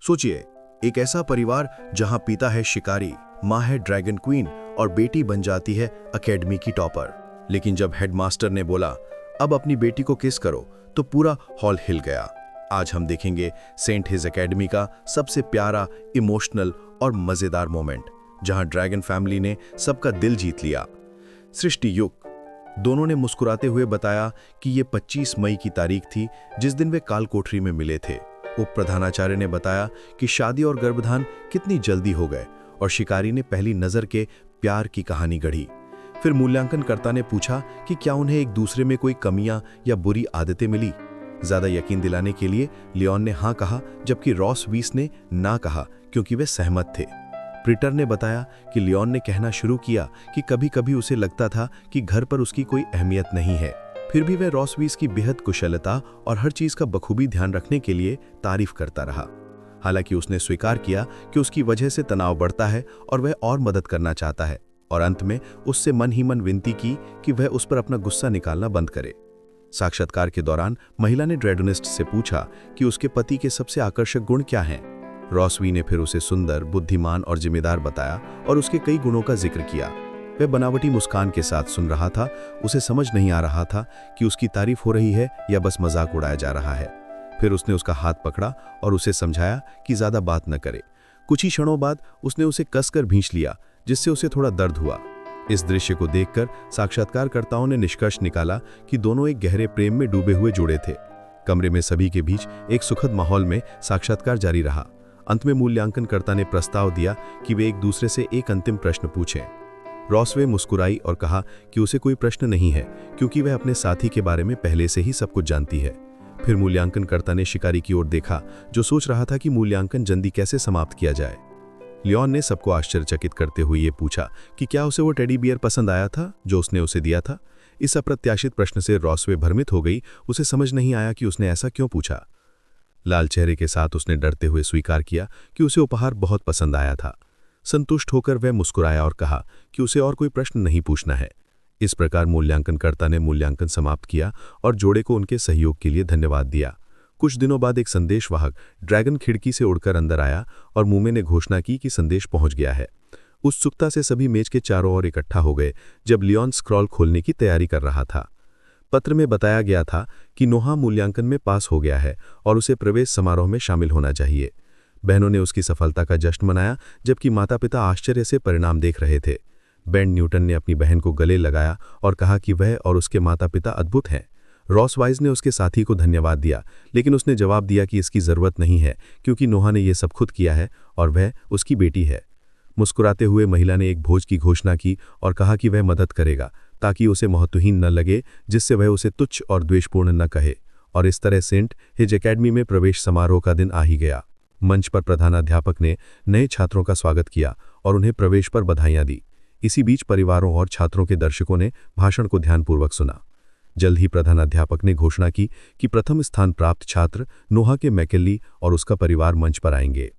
सोचिए, एक ऐसा परिवार जहां पिता है शिकारी, माँ है ड्रैगन क्वीन और बेटी बन जाती है एकेडमी की टॉपर। लेकिन जब हेडमास्टर ने बोला अब अपनी बेटी को किस करो, तो पूरा हॉल हिल गया। आज हम देखेंगे सेंट हिज एकेडमी का सबसे प्यारा, इमोशनल और मजेदार मोमेंट, जहां ड्रैगन फैमिली ने सबका दिल जीत लिया। सृष्टि युग दोनों ने मुस्कुराते हुए बताया कि ये 25 मई की तारीख थी जिस दिन वे काल कोठरी में मिले थे। उप प्रधानाचार्य ने बताया कि शादी और गर्भधान कितनी जल्दी हो गए और शिकारी ने पहली नजर के प्यार की कहानी गढ़ी। फिर मूल्यांकनकर्ता ने पूछा कि क्या उन्हें एक दूसरे में कोई कमियां या बुरी आदतें मिली। ज्यादा यकीन दिलाने के लिए लियोन ने हाँ कहा, जबकि रॉस वीस ने ना कहा क्योंकि वे सहमत थे। प्रिटर ने बताया कि लियोन ने कहना शुरू किया कि कभी कभी उसे लगता था कि घर पर उसकी कोई अहमियत नहीं है। फिर भी वह रॉस वीस की बेहद कुशलता और हर चीज का बखूबी ध्यान रखने के लिए तारीफ करता रहा। हालांकि उसने स्वीकार किया कि उसकी वजह से तनाव बढ़ता है और वह और मदद करना चाहता है, और अंत में उससे मन ही मन विनती की कि वह उस पर अपना गुस्सा निकालना बंद करे। साक्षात्कार के दौरान महिला ने ड्रैगोनिस्ट से पूछा कि उसके पति के सबसे आकर्षक गुण क्या हैं। रॉसवी ने फिर उसे सुंदर, बुद्धिमान और जिम्मेदार बताया और उसके कई गुणों का जिक्र किया। वह बनावटी मुस्कान के साथ सुन रहा था। उसे समझ नहीं आ रहा था कि उसकी तारीफ हो रही है या बस मजाक उड़ाया जा रहा है। फिर उसने उसका हाथ पकड़ा और उसे समझाया कि ज्यादा बात न करे। कुछ ही क्षणों बाद उसने उसे कसकर भींच लिया, जिससे उसे थोड़ा दर्द हुआ। इस दृश्य को देखकर साक्षात्कारकर्ताओं ने निष्कर्ष निकाला कि दोनों एक गहरे प्रेम में डूबे हुए जुड़े थे। कमरे में सभी के बीच एक सुखद माहौल में साक्षात्कार जारी रहा। अंत में मूल्यांकनकर्ता ने प्रस्ताव दिया कि वे एक दूसरे से एक अंतिम प्रश्न पूछें। रॉसवे मुस्कुराई और कहा कि उसे कोई प्रश्न नहीं है, क्योंकि वह अपने साथी के बारे में पहले से ही सब कुछ जानती है। फिर मूल्यांकनकर्ता ने शिकारी की ओर देखा, जो सोच रहा था कि मूल्यांकन जल्दी कैसे समाप्त किया जाए। लियोन ने सबको आश्चर्यचकित करते हुए ये पूछा कि क्या उसे वो टेडी बियर पसंद आया था जो उसने उसे दिया था। इस अप्रत्याशित प्रश्न से रॉसवे भ्रमित हो गई। उसे समझ नहीं आया कि उसने ऐसा क्यों पूछा। लाल चेहरे के साथ उसने डरते हुए स्वीकार किया कि उसे उपहार बहुत पसंद आया था। संतुष्ट होकर वह मुस्कुराया और कहा कि उसे और कोई प्रश्न नहीं पूछना है। इस प्रकार मूल्यांकनकर्ता ने मूल्यांकन समाप्त किया और जोड़े को उनके सहयोग के लिए धन्यवाद दिया। कुछ दिनों बाद एक संदेशवाहक ड्रैगन खिड़की से उड़कर अंदर आया और मुंह ने घोषणा की कि संदेश पहुंच गया है। उत्सुकता से सभी मेज के चारों ओर इकट्ठा हो गए जब लियोन स्क्रॉल खोलने की तैयारी कर रहा था। पत्र में बताया गया था कि नोहा मूल्यांकन में पास हो गया है और उसे प्रवेश समारोह में शामिल होना चाहिए। बहनों ने उसकी सफलता का जश्न मनाया, जबकि माता पिता आश्चर्य से परिणाम देख रहे थे। बेन न्यूटन ने अपनी बहन को गले लगाया और कहा कि वह और उसके माता पिता अद्भुत हैं। रॉस वाइज ने उसके साथी को धन्यवाद दिया, लेकिन उसने जवाब दिया कि इसकी जरूरत नहीं है, क्योंकि नोहा ने यह सब खुद किया है और वह उसकी बेटी है। मुस्कुराते हुए महिला ने एक भोज की घोषणा की और कहा कि वह मदद करेगा ताकि उसे महत्वहीन न लगे, जिससे वह उसे तुच्छ और द्वेषपूर्ण न कहे। और इस तरह सेंट हिज एकेडमी में प्रवेश समारोह का दिन आ ही गया। मंच पर प्रधानाध्यापक ने नए छात्रों का स्वागत किया और उन्हें प्रवेश पर बधाइयां दी। इसी बीच परिवारों और छात्रों के दर्शकों ने भाषण को ध्यानपूर्वक सुना। जल्द ही प्रधानाध्यापक ने घोषणा की कि प्रथम स्थान प्राप्त छात्र नोहा के मैकेली और उसका परिवार मंच पर आएंगे।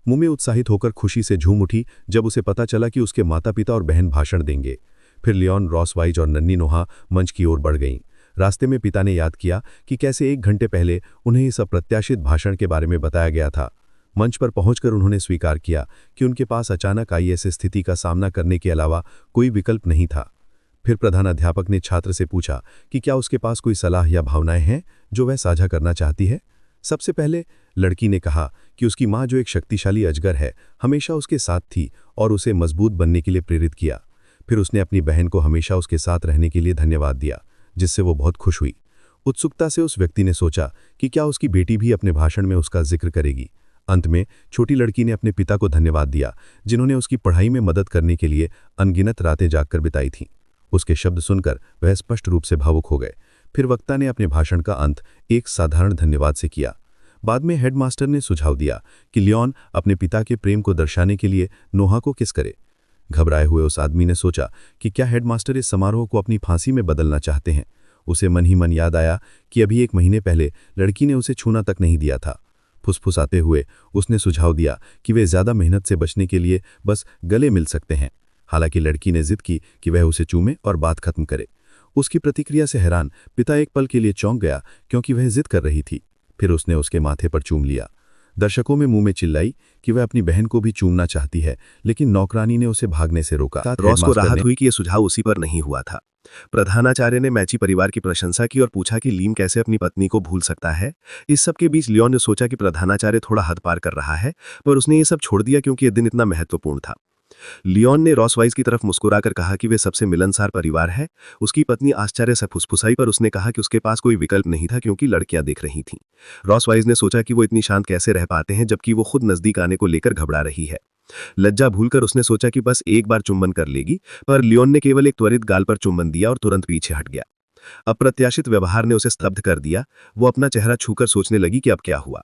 मुमी उत्साहित होकर खुशी से झूम उठी जब उसे पता चला कि उसके माता पिता और बहन भाषण देंगे। फिर लियोन, रॉस वाइज और नन्ही नोहा मंच की ओर बढ़ गईं। रास्ते में पिता ने याद किया कि कैसे 1 घंटे पहले उन्हें इस अप्रत्याशित भाषण के बारे में बताया गया था। मंच पर पहुंचकर उन्होंने स्वीकार किया कि उनके पास अचानक आई ऐसी स्थिति का सामना करने के अलावा कोई विकल्प नहीं था। फिर प्रधानाध्यापक ने छात्र से पूछा कि क्या उसके पास कोई सलाह या भावनाएं हैं जो वह साझा करना चाहती है। सबसे पहले लड़की ने कहा कि उसकी माँ, जो एक शक्तिशाली अजगर है, हमेशा उसके साथ थी और उसे मजबूत बनने के लिए प्रेरित किया। फिर उसने अपनी बहन को हमेशा उसके साथ रहने के लिए धन्यवाद दिया, जिससे वो बहुत खुश हुई। उत्सुकता से उस व्यक्ति ने सोचा कि क्या उसकी बेटी भी अपने भाषण में उसका जिक्र करेगी। अंत में छोटी लड़की ने अपने पिता को धन्यवाद दिया, जिन्होंने उसकी पढ़ाई में मदद करने के लिए अनगिनत रातें जागकर बिताई थीं। उसके शब्द सुनकर वह स्पष्ट रूप से भावुक हो गए। फिर वक्ता ने अपने भाषण का अंत एक साधारण धन्यवाद से किया। बाद में हेडमास्टर ने सुझाव दिया कि लियोन अपने पिता के प्रेम को दर्शाने के लिए नोहा को किस करे। घबराए हुए उस आदमी ने सोचा कि क्या हेडमास्टर इस समारोह को अपनी फांसी में बदलना चाहते हैं। उसे मन ही मन याद आया कि अभी 1 महीने पहले लड़की ने उसे छूना तक नहीं दिया था। फुसफुसाते हुए उसने सुझाव दिया कि वे ज्यादा मेहनत से बचने के लिए बस गले मिल सकते हैं। हालांकि लड़की ने जिद की कि वह उसे चूमे और बात खत्म करे। उसकी प्रतिक्रिया से हैरान पिता एक पल के लिए चौंक गया, क्योंकि वह जिद कर रही थी। फिर उसने उसके माथे पर चूम लिया। दर्शकों में मुंह में चिल्लाई कि वह अपनी बहन को भी चूमना चाहती है, लेकिन नौकरानी ने उसे भागने से रोका। रॉस को राहत हुई कि यह सुझाव उसी पर नहीं हुआ था। प्रधानाचार्य ने मैची परिवार की प्रशंसा की और पूछा कि लीम कैसे अपनी पत्नी को भूल सकता है। इस सब के बीच लियोन ने सोचा कि प्रधानाचार्य थोड़ा हद पार कर रहा है, पर उसने ये सब छोड़ दिया क्योंकि यह दिन इतना महत्वपूर्ण था। लियोन ने रॉसवाइज की तरफ मुस्कुराकर कहा कि वे सबसे मिलनसार परिवार है। उसकी पत्नी आश्चर्य से फुसफुसाई, पर उसने कहा कि उसके पास कोई विकल्प नहीं था क्योंकि लड़कियां दिख रही थीं। रॉसवाइज ने सोचा कि वो इतनी शांत कैसे रह पाते हैं जबकि वो खुद नजदीक आने को लेकर घबरा रही है। लज्जा भूलकर उसने सोचा कि बस एक बार चुंबन कर लेगी, पर लियोन ने केवल एक त्वरित गाल पर चुंबन दिया और तुरंत पीछे हट गया। अप्रत्याशित व्यवहार ने उसे स्तब्ध कर दिया। वो अपना चेहरा छूकर सोचने लगी कि अब क्या हुआ।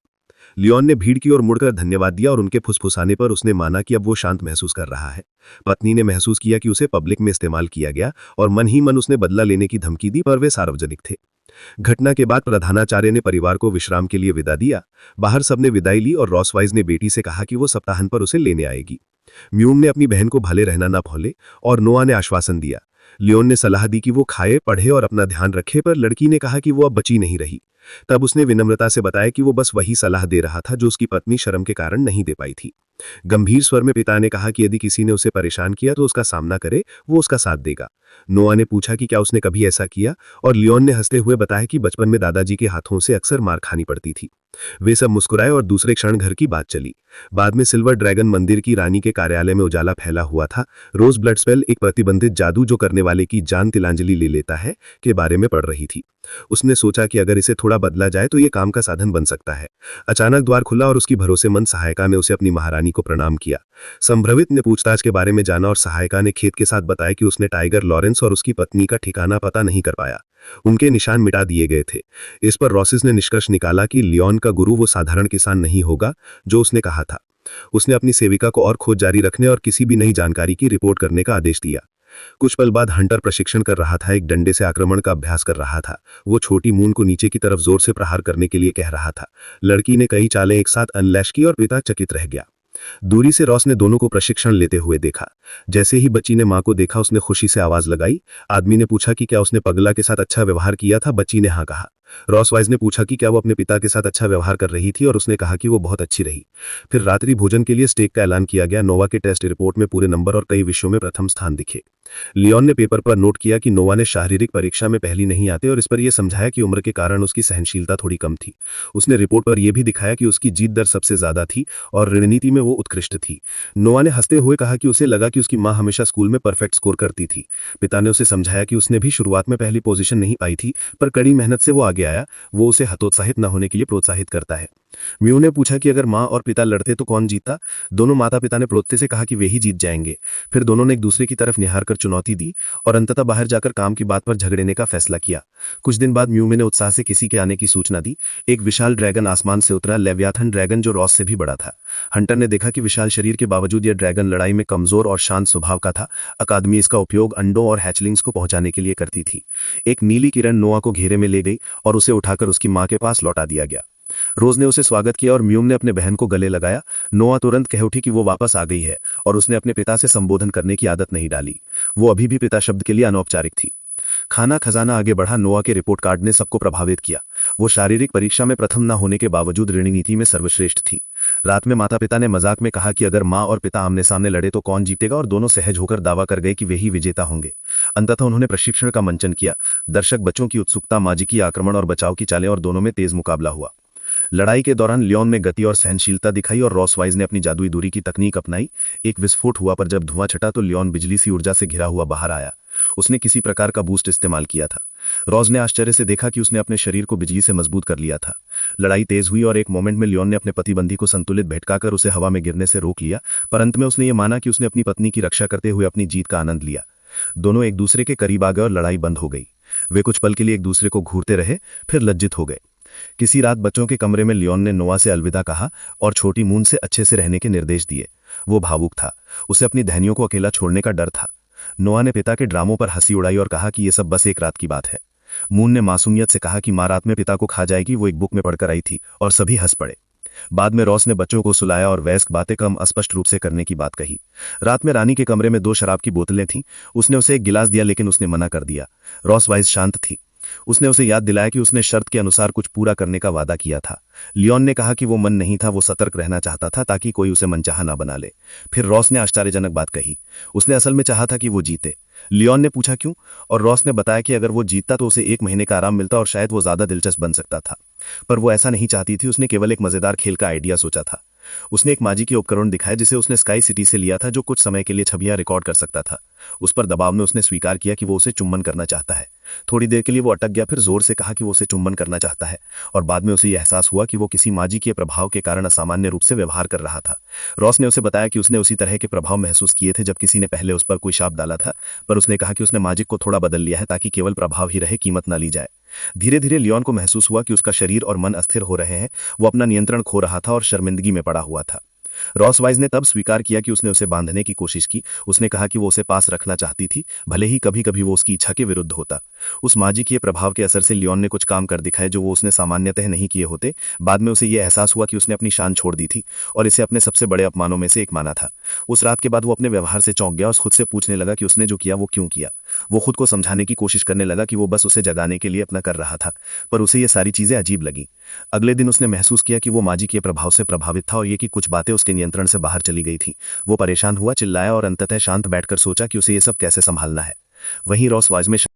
लियोन ने भीड़ की ओर मुड़कर धन्यवाद दिया और उनके फुसफुसाने पर उसने माना कि अब वो शांत महसूस कर रहा है। पत्नी ने महसूस किया कि उसे पब्लिक में इस्तेमाल किया गया और मन ही मन उसने बदला लेने की धमकी दी, पर वे सार्वजनिक थे। घटना के बाद प्रधानाचार्य ने परिवार को विश्राम के लिए विदा दिया। बाहर सबने विदाई ली और रॉसवाइज ने बेटी से कहा कि वो सप्ताहांत पर उसे लेने आएगी। म्यूम ने अपनी बहन को भले रहना ना भूले और नोआ ने आश्वासन दिया। लियोन ने सलाह दी कि वो खाए, पढ़े और अपना ध्यान रखे, पर लड़की ने कहा कि वो अब बची नहीं रही। तब उसने विनम्रता से बताया कि वो बस वही सलाह दे रहा था जो उसकी पत्नी शर्म के कारण नहीं दे पाई थी। गंभीर स्वर में पिता ने कहा कि यदि किसी ने उसे परेशान किया तो उसका सामना करे, वो उसका साथ देगा। नोआ ने पूछा कि क्या उसने कभी ऐसा किया, और लियोन ने हंसते हुए बताया कि बचपन में दादाजी के हाथों से अक्सर मार खानी पड़ती थी। वे सब मुस्कुराए और दूसरे क्षण घर की बात चली। बाद में सिल्वर ड्रैगन मंदिर की रानी के कार्यालय में उजाला फैला हुआ था। रोज ब्लड स्पेल, एक प्रतिबंधित जादू जो करने वाले की जान तिलांजलि ले लेता है, के बारे में पढ़ रही थी। उसने सोचा कि अगर इसे थोड़ा बदला जाए तो ये काम का साधन बन सकता है। अचानक द्वार खुला और उसकी भरोसेमंद सहायिका ने उसे अपनी महारानी को प्रणाम किया। संभ्रमित ने पूछताछ के बारे में जाना और सहायिका ने खेद के साथ बताया कि उसने टाइगर लॉरेंस और उसकी पत्नी का ठिकाना पता नहीं कर पाया। उनके निशान मिटा दिए गए थे। इस पर रॉसिस ने निष्कर्ष निकाला कि लियोन का गुरु वो साधारण किसान नहीं होगा जो उसने कहा था। उसने अपनी सेविका को और खोज जारी रखने और किसी भी नई जानकारी की रिपोर्ट करने का आदेश दिया। कुछ पल बाद हंटर प्रशिक्षण कर रहा था, एक डंडे से आक्रमण का अभ्यास कर रहा था। वो छोटी मून को नीचे की तरफ जोर से प्रहार करने के लिए कह रहा था। लड़की ने कई चालें एक साथ अनलैश की और पिता चकित रह गया। दूरी से रॉस ने दोनों को प्रशिक्षण लेते हुए देखा। जैसे ही बच्ची ने मां को देखा, उसने खुशी से आवाज लगाई। आदमी ने पूछा कि क्या उसने पगला के साथ अच्छा व्यवहार किया था। बच्ची ने हाँ कहा। रॉसवाइज ने पूछा कि क्या वो अपने पिता के साथ अच्छा व्यवहार कर रही थी, और उसने कहा कि वो बहुत अच्छी रही। फिर रात्रि भोजन के लिए स्टेक का ऐलान किया गया। नोवा के टेस्ट रिपोर्ट में पूरे नंबर और कई विषयों में प्रथम स्थान दिखे। लियोन ने पेपर पर नोट किया कि नोवा ने शारीरिक परीक्षा में पहली नहीं आते, और इस पर यह समझाया कि उम्र के कारण उसकी सहनशीलता थोड़ी कम थी। उसने रिपोर्ट पर यह भी दिखाया कि उसकी जीत दर सबसे ज्यादा थी और रणनीति में वो उत्कृष्ट थी। नोवा ने हंसते हुए कहा कि उसे लगा कि उसकी मां हमेशा स्कूल में परफेक्ट स्कोर करती थी। पिता ने उसे समझाया कि उसने भी शुरुआत में पहली पोजीशन नहीं पाई थी, पर कड़ी मेहनत से वो आगे आया। वो उसे हतोत्साहित न होने के लिए प्रोत्साहित करता है। म्यू ने पूछा कि अगर माँ और पिता लड़ते तो कौन जीतता। दोनों माता पिता ने प्रोत्साहन से कहा कि वे ही जीत जाएंगे। फिर दोनों ने एक दूसरे की तरफ निहार कर चुनौती दी और अंततः बाहर जाकर काम की बात पर झगड़ने का फैसला किया। कुछ दिन बाद म्यू ने उत्साह से किसी के आने की सूचना दी। एक विशाल ड्रैगन आसमान से उतरा, लेवियाथन ड्रैगन, जो रॉस से भी बड़ा था। हंटर ने देखा कि विशाल शरीर के बावजूद यह ड्रैगन लड़ाई में कमजोर और शांत स्वभाव का था। अकादमी इसका उपयोग अंडों और हैचलिंग्स को पहुंचाने के लिए करती थी। एक नीली किरण नोआ को घेरे में ले गई और उसे उठाकर उसकी मां के पास लौटा दिया गया। रोज ने उसे स्वागत किया और म्यूम ने अपने बहन को गले लगाया। नोआ तुरंत कह उठी कि वो वापस आ गई है और उसने अपने पिता से संबोधन करने की आदत नहीं डाली। वो अभी भी पिता शब्द के लिए अनौपचारिक थी। खाना खजाना आगे बढ़ा। नोआ के रिपोर्ट कार्ड ने सबको प्रभावित किया। वो शारीरिक परीक्षा में प्रथम न होने के बावजूद रणनीति में सर्वश्रेष्ठ थी। रात में माता पिता ने मजाक में कहा कि अगर माँ और पिता आमने सामने लड़े तो कौन जीतेगा, और दोनों सहज होकर दावा कर गए कि वे ही विजेता होंगे। अंततः उन्होंने प्रशिक्षण का मंचन किया। दर्शक बच्चों की उत्सुकता, माजिकी आक्रमण और बचाव की चालें, और दोनों में तेज मुकाबला हुआ। लड़ाई के दौरान लियोन में गति और सहनशीलता दिखाई और रॉसवाइज ने अपनी जादुई दूरी की तकनीक अपनाई। एक विस्फोट हुआ, पर जब धुआं छटा तो लियोन बिजली सी ऊर्जा से घिरा हुआ बाहर आया। उसने किसी प्रकार का बूस्ट इस्तेमाल किया था। रॉज ने आश्चर्य से देखा कि उसने अपने शरीर को बिजली से मजबूत कर लिया था। लड़ाई तेज हुई और एक मोमेंट में लियोन ने अपने प्रतिबंधी को संतुलित भटकाकर उसे हवा में गिरने से रोक लिया, पर अंत में उसने ये माना कि उसने अपनी पत्नी की रक्षा करते हुए अपनी जीत का आनंद लिया। दोनों एक दूसरे के करीब आ गए और लड़ाई बंद हो गई। वे कुछ पल के लिए एक दूसरे को घूरते रहे, फिर लज्जित हो गए। किसी रात बच्चों के कमरे में लियोन ने नोआ से अलविदा कहा और छोटी मून से अच्छे से रहने के निर्देश दिए। वो भावुक था। उसे अपनी धैनियों को अकेला छोड़ने का डर था। नोआ ने पिता के ड्रामों पर हंसी उड़ाई और कहा कि यह सब बस एक रात की बात है। मून ने मासूमियत से कहा कि माँ रात में पिता को खा जाएगी, वो एक बुक में पढ़कर आई थी, और सभी हंस पड़े। बाद में रॉस ने बच्चों को सुलाया और वयस्क बातें कम अस्पष्ट रूप से करने की बात कही। रात में रानी के कमरे में 2 शराब की बोतलें थीं। उसने उसे एक गिलास दिया, लेकिन उसने मना कर दिया। रॉसवाइज शांत थी। उसने उसे याद दिलाया कि उसने शर्त के अनुसार कुछ पूरा करने का वादा किया था। लियोन ने कहा कि वो मन नहीं था, वो सतर्क रहना चाहता था ताकि कोई उसे मनचाहा ना बना ले। फिर रॉस ने आश्चर्यजनक बात कही, उसने असल में चाहा था कि वो जीते। लियोन ने पूछा क्यों, और रॉस ने बताया कि अगर वो जीतता तो उसे 1 महीने का आराम मिलता और शायद वो ज्यादा दिलचस्प बन सकता था। पर वो ऐसा नहीं चाहती थी, उसने केवल एक मजेदार खेल का आइडिया सोचा था। उसने एक माजी के उपकरण दिखाया जिसे उसने स्काई सिटी से लिया था, जो कुछ समय के लिए छवियां रिकॉर्ड कर सकता था। उस पर दबाव में उसने स्वीकार किया कि वो उसे चुम्बन करना चाहता है। थोड़ी देर के लिए वो अटक गया, फिर जोर से कहा कि वो उसे चुम्बन करना चाहता है, और बाद में उसे यह एहसास हुआ कि वो किसी माजी के प्रभाव के कारण असामान्य रूप से व्यवहार कर रहा था। रॉस ने उसे बताया कि उसने उसी तरह के प्रभाव महसूस किए थे जब किसी ने पहले उस पर कोई शाप डाला था, पर उसने कहा कि उसने माजिक को थोड़ा बदल लिया है ताकि केवल प्रभाव ही रहे, कीमत ना ली जाए। धीरे धीरे लियोन को महसूस हुआ कि उसका शरीर और मन अस्थिर हो रहे हैं, वो अपना नियंत्रण खो रहा था और शर्मिंदगी में पड़ा हुआ था। रॉस वाइज ने तब स्वीकार किया कि उसने उसे बांधने की कोशिश की। उसने कहा कि वो उसे पास रखना चाहती थी, भले ही कभी कभी वो उसकी इच्छा के विरुद्ध होता। उस माजिकीय प्रभाव के असर से लियोन ने कुछ काम कर दिखाए जो वो उसने सामान्यतः नहीं किए होते। बाद में उसे यह एहसास हुआ कि उसने अपनी शान छोड़ दी थी और इसे अपने सबसे बड़े अपमानों में से एक माना था। उस रात के बाद वो अपने व्यवहार से चौंक गया और खुद से पूछने लगा कि उसने जो किया वो क्यों किया। वो खुद को समझाने की कोशिश करने लगा कि वो बस उसे जगाने के लिए अपना कर रहा था, पर उसे ये सारी चीजें अजीब लगी। अगले दिन उसने महसूस किया कि वो माजी के प्रभाव से प्रभावित था और ये कि कुछ बातें उसके नियंत्रण से बाहर चली गई थी। वो परेशान हुआ, चिल्लाया और अंततः शांत बैठकर सोचा कि उसे ये सब कैसे संभालना है। वहीं रॉस वाइज में